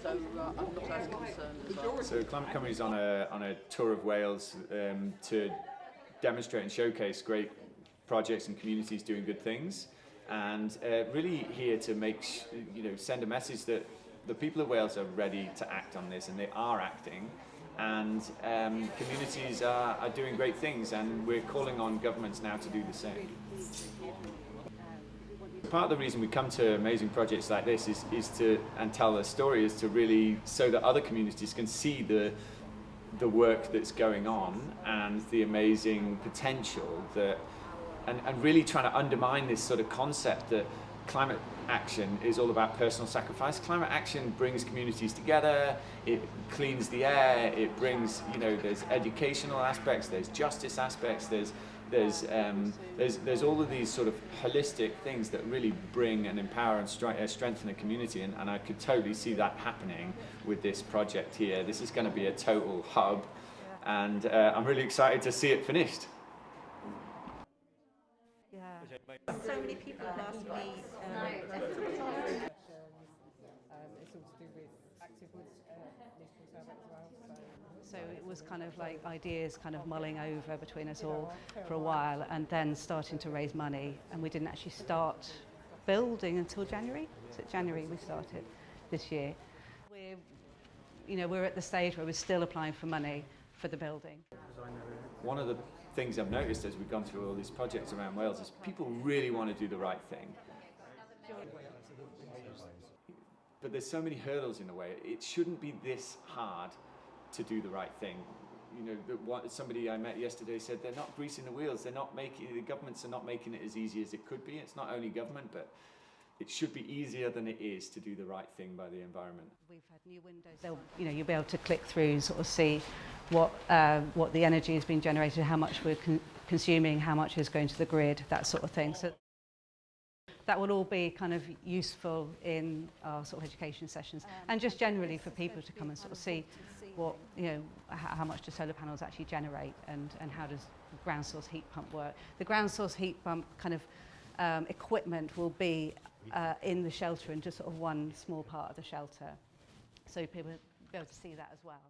so I'm not as concerned as well. So Climate Cymru is on a tour of Wales to demonstrate and showcase great projects and communities doing good things, and really here to send a message that the people of Wales are ready to act on this, and they are acting, and communities are doing great things, and we're calling on governments now to do the same. Part of the reason we come to amazing projects like this is to, and tell their story, is to really so that other communities can see the work that's going on and the amazing potential that, and really trying to undermine this sort of concept that climate action is all about personal sacrifice. Climate action brings communities together, it cleans the air, it brings, there's educational aspects, there's justice aspects, there's all of these sort of holistic things that really bring and empower and strengthen a community, and I could totally see that happening with this project here. This is going to be a total hub, and I'm really excited to see it finished. So many people have asked me. It's all to do with active wood survey as well. So it was kind of like ideas kind of mulling over between us all for a while, and then starting to raise money, and we didn't actually start building until January. So January we started this year. We're at the stage where we're still applying for money for the building. One of the things I've noticed as we've gone through all these projects around Wales is people really want to do the right thing. But there's so many hurdles in the way. It shouldn't be this hard to do the right thing. Somebody I met yesterday said they're not greasing the wheels. The governments are not making it as easy as it could be. It's not only government, but it should be easier than it is to do the right thing by the environment. We've had new windows. You'll be able to click through and sort of see what the energy is being generated, how much we're consuming, how much is going to the grid, that sort of thing. So that will all be kind of useful in our sort of education sessions, and just generally for people to come and sort of see what, how much do solar panels actually generate, and how does ground source heat pump work. The ground source heat pump kind of equipment will be in the shelter, and just sort of one small part of the shelter, so people will be able to see that as well.